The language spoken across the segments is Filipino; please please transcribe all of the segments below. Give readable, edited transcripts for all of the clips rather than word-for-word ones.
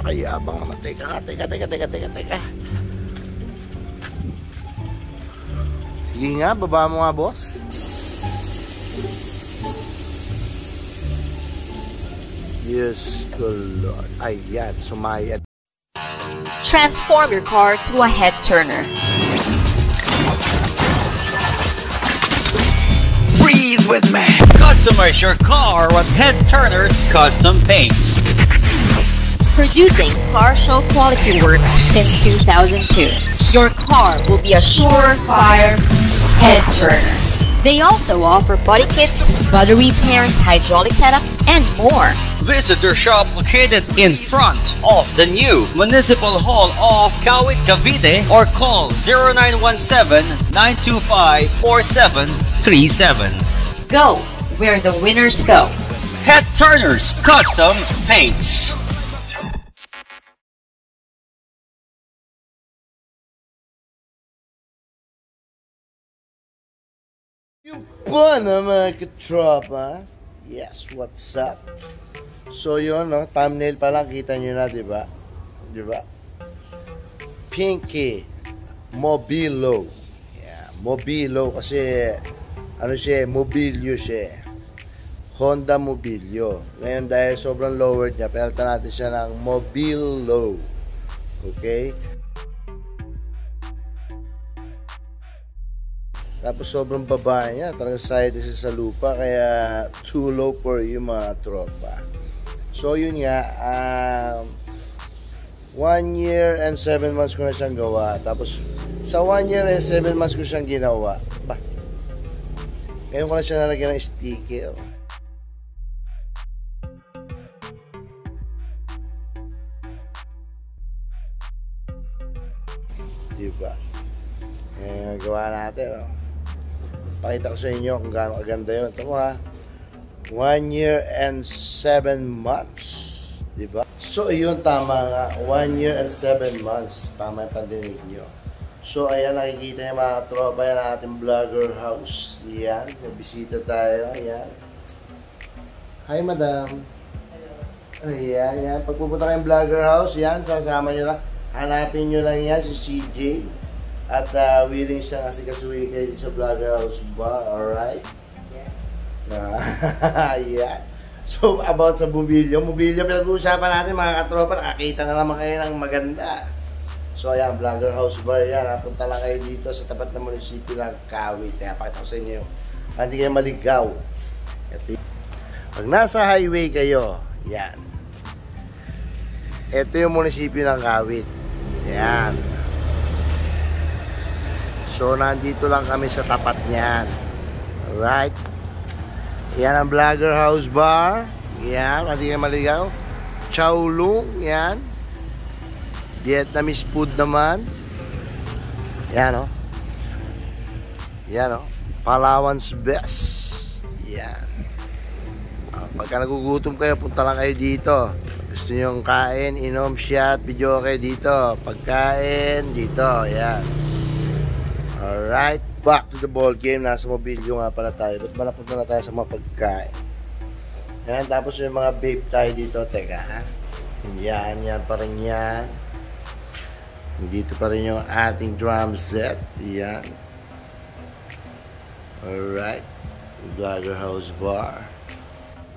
Napakayabang naman. Teka. Sige nga, baba mo nga, boss. Yes, good Lord. Ayan, sumayad. Transform your car to a head turner. Breathe with me. Customize your car with Head Turners Custom Paints. Producing car show quality works since 2002. Your car will be a surefire head turner. They also offer body kits, body repairs, hydraulic setup, and more. Visit their shop located in front of the new Municipal Hall of Kawit, Cavite, or call 0917-925-4737. Go where the winners go. Head Turners Custom Paints. Yung po na mga katropa. Yes, what's up? So yun, no? Thumbnail pa lang, kita nyo na, diba? Diba? Pinky Mobilo. Yeah, Mobilo kasi ano siya, mobilyo siya. Honda Mobilyo. Ngayon dahil sobrang lowered niya, pelta natin siya ng Mobilo. Okay? Tapos sobrang baba niya, talagang side siya sa lupa, kaya too low for you mga tropa. So yun nga, 1 year and 7 months ko na siyang gawa. Tapos sa 1 year and 7 months ko siyang ginawa. Bah, ngayon ko na siya nalagyan ng sticker. Diba? Ngayon gawa natin, no? Pakita ko sa inyo kung gaano kaganda yun. Ito mo ha, 1 year and 7 months, diba? So yun, tama nga, 1 year and 7 months, tama yung pandinig nyo. So ayan, nakikita nyo mga tropa, yan ang ating vlogger house. Yan, may bisita tayo, ayan. Hi madam. Ayan, yan, pag pupunta kayong vlogger house, yan, sasama nyo lang, hanapin nyo lang yan, si CJ. At willing siyang asikasuhin kayo sa vlogger house bar, alright? Yeah. So, about sa mobilyo, pinag-uusapan natin mga katropa, nakakita na naman kayo ng maganda. So, ayan, vlogger house bar, yan, punta lang kayo dito sa tapat ng munisipyo ng Kawit. Kaya pakita ko sa inyo, hindi kayo maligaw. Pag nasa highway kayo, yan. Ito yung munisipyo ng Kawit. Yan. So, nandito lang kami sa tapat niyan. Alright? Yan ang vlogger house bar. Yan, hindi kayo maligaw. Chow Lung, yan. Vietnamese food naman. Yan, oh. Yan, oh. Palawan's best. Yan. Pagka nagugutom kayo, punta lang kayo dito. Gusto nyo kain, inom, shot, video kayo dito. Pagkain, dito. Yan. Alright, back to the ball game. Nasa mobilyo nga pala tayo. Ba't ba napunta na tayo sa mga pagkain? Yan, tapos may mga babe tayo dito. Teka, ha? Yan pa rin yan. Dito pa rin yung ating drum set. Yan. Alright. Vlogger house bar.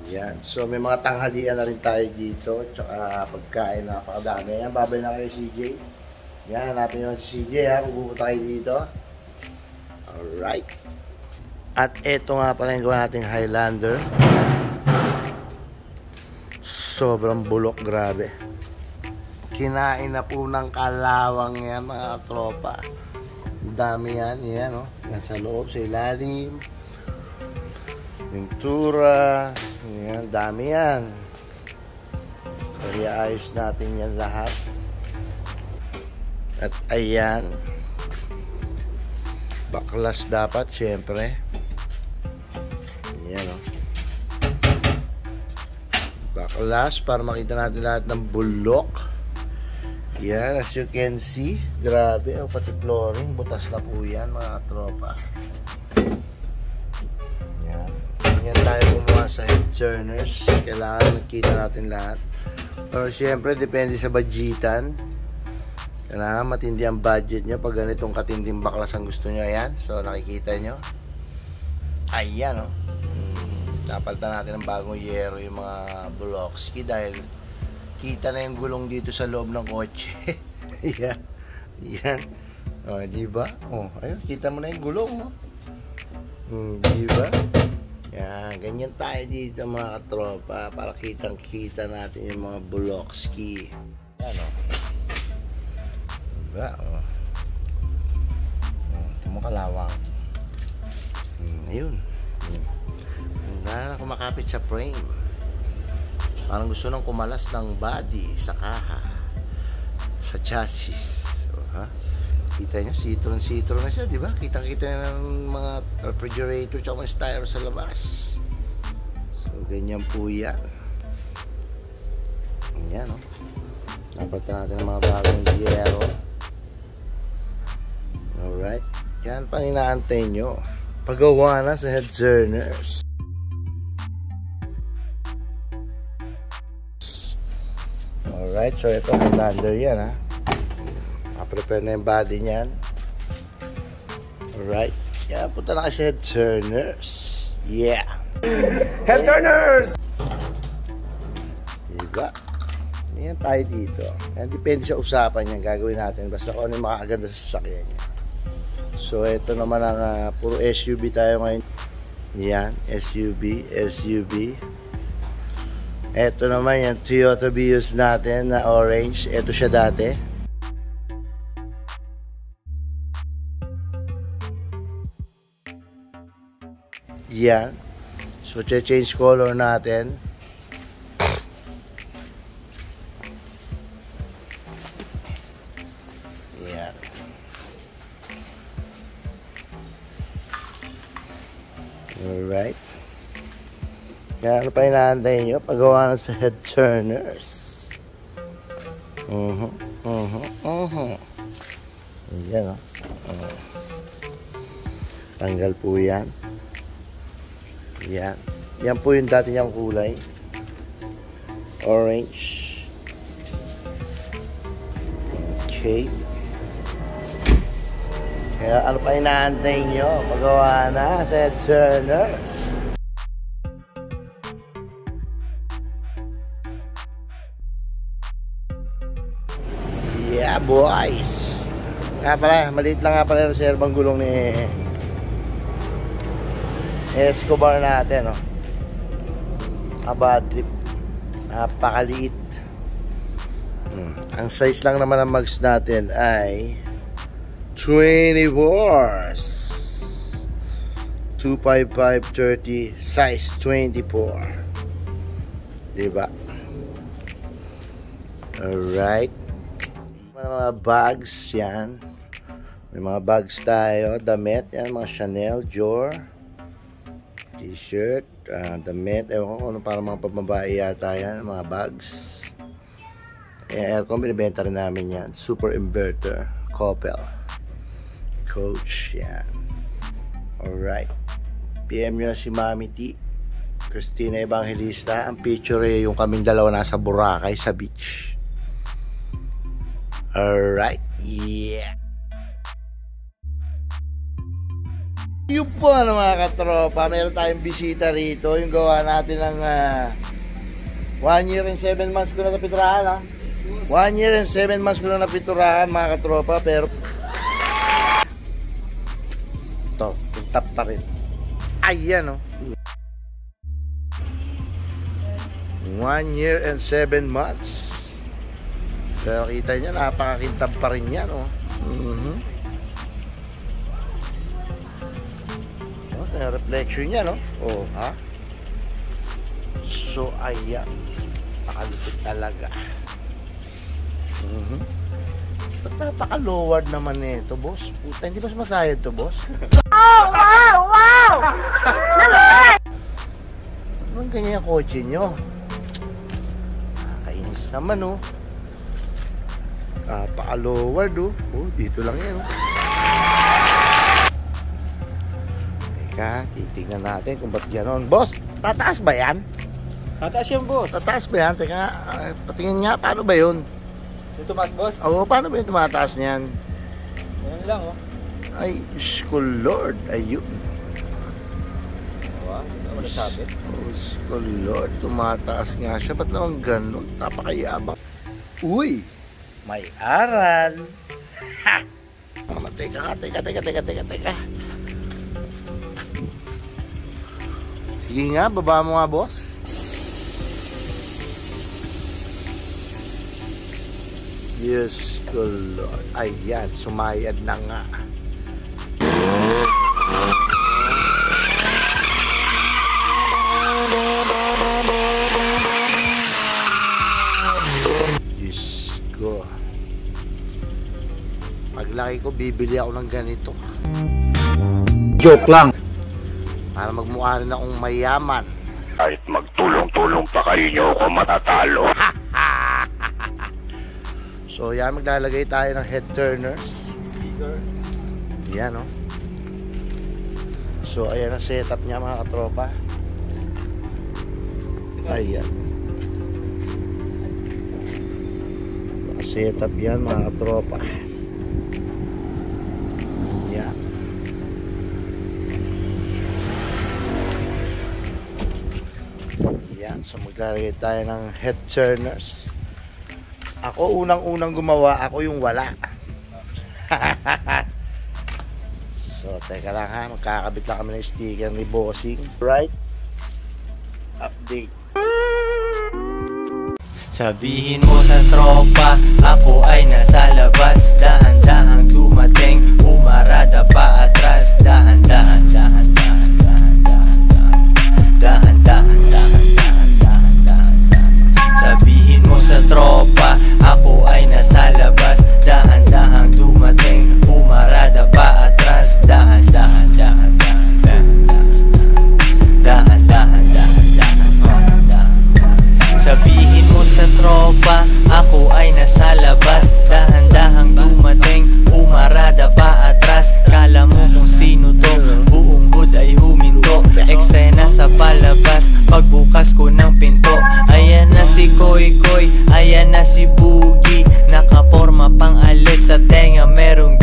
Yan. So, may mga tanghalian na rin tayo dito. Tsaka pagkain, napakadami. Yan, babay na kayo CJ. Yan, hanapin nyo si CJ, ha? Pupunta kayo dito. Alright. At eto nga pala yung gawa nating Highlander. Sobrang bulok, grabe. Kinain na po ng kalawang yan mga tropa. Dami yan, yan o. Nasa loob, sa ilalim. Pintura. Yan, dami yan. Kaya ayos natin yan lahat. At ayan. Baklas dapat, syempre. Yan o. Baklas para makita natin lahat ng bulok. Yan, as you can see. Grabe, oh, pati flooring. Butas na po yan, mga tropa. Yan. Yan tayo gumawa sa head turners. Kailangan nakita natin lahat. Pero syempre, depende sa budgetan. Kailangan matindi ang budget nyo pag ganitong katinding baklas ang gusto nyo. Ayan, so nakikita nyo. Ayan, oh. Napalitan natin ng bagong yero yung mga Bulokski dahil kita na yung gulong dito sa loob ng kotse. Ayan. Ayan. O, diba? O, ayun, kita mo na yung gulong, no? Diba? Yan, ganyan tayo dito mga katropa para kitang-kita natin yung mga Bulokski. Yan, o. Diba? O. Ito mo kalawang. Ayun. Na kumakapit sa frame. Parang gusto nang kumalas ng body sa kaha, sa chassis. Ha? Kita nyo, citron na siya, di ba? Kitang-kita ng mga refrigerator tsaka mga styro sa labas. So, ganyan po yan. Yan, no? Dapat natin ng mga bagong yero. Alright. Yan pa inaantay nyo. Pagawa na sa head turners. Alright, so ito Highlander yan, ha. Prepare na yung body niyan. Alright. Yan, punta na kasi head turners. Yeah. Head turners! Diba? Yan tayo dito. Yan, depende sa usapan niyan. Gagawin natin. Basta kung ano yung makakaganda sa sasakyan niya. So, ito naman ang puro SUV tayo ngayon. Yan, SUV. Ito naman yung Toyota Vios natin na orange. Ito siya dati. Yan. So, change color natin. Yan. Alright. Kaya ano pa inaantay nyo? Pagawa na sa head turners. Yan, oh. Tanggal po yan. Yan. Yan po yung dati niyang kulay. Orange. Okay. Kaya ano pa inaantay nyo? Pagawa na sa head turners. Yeah, boys. Nga pala, maliit lang nga pala yung reservang gulong ni Escobar natin, oh. Abadlip. Napakaliit. Ang size lang naman ng mags natin ay 24. 255/30 size 24. Diba? Alright. Mga bags yan. May mga bags tayo. Damit yan. Mga Chanel, Dior, t-shirt, damit, ewan ko kung ano, para mga pambabae yata yan, mga bags. Aircon, binibenta rin namin yan. Super inverter, Coppel, Coach, yan. Alright. PM nyo na si Mami T, Christina Evangelista. Ang picture yung kaming dalawa nasa Boracay sa beach. Alright, yeah. Yung po ano mga katropa, meron tayong bisita rito. Yung gawa natin ng 1 year and 7 months ko na napiturahan, ha? 1 year and 7 months ko na napiturahan mga katropa. Pero ito, tap pa rin. Ayan, oh. 1 year and 7 months. Pero kita nyo, napakakintab pa rin yan, oh. Reflection niya, no? Oh, ha? So, ayan. Nakalupit talaga. Ba't napaka-lowered naman nito, boss? Puta, hindi ba sumasayad to, boss? Oh, wow! Wow! Anong ganyan yung kotse nyo? Nakakainis naman, oh. Napaka-lowered, oh. Oh, dito lang yan, oh. Titignan natin kung ba't gano'n. Boss, tataas ba yan? Tataas yan, boss. Tataas ba yan? Teka nga, patingin nga, paano ba yun? Ito tumaas, boss. Oo, paano ba yung tumataas niyan? Ganun lang, oh. Ay, Diyos ko Lord, ayun. Wow, ano nasabit? Diyos ko Lord, tumataas nga siya. Ba't naman ganun? Napakayabang. Uy, may aral. Ha! Teka. Sige nga, baba mo nga, boss. Diyos ko Lord. Ayan, sumayad na nga. Diyos ko. Paglaki ko, bibili ako ng ganito. Joke lang. Para magmukha rin akong mayaman. Kahit magtulong-tulong pa kayo ako matatalo. So yan, maglalagay tayo ng head turners. Sticker. Yan, oh. So ayan ang setup niya, mga katropa. Ayan. Setup yan, mga katropa. Yan. Yan, so maglalagay tayo ng head turners. Ako unang-unang gumawa, ako yung wala. So, teka lang ha, magkakabit lang kami ng sticker ni Bossing. Right? Update. Sabihin mo sa tropa, ako ay nasa labas. Dahan-dahang dumating, umarada pa atras. Dahan-dahan Sabihin mo sa tropa, ako ay nasa labas. Dahan-dahang dumating, umarada pa atras. Dahan-dahan Sabihin mo sa tropa, ako ay nasa labas. Dahan-dahang dumating, umarada pa atras. Kala mo kung sino to, buong hood ay huminto. Eksena sa palabas, pagbukas ko ng pinto. Ayan na si Koy Koy, ayan na si Boogie. Nakaporma pang alis sa tenga, merong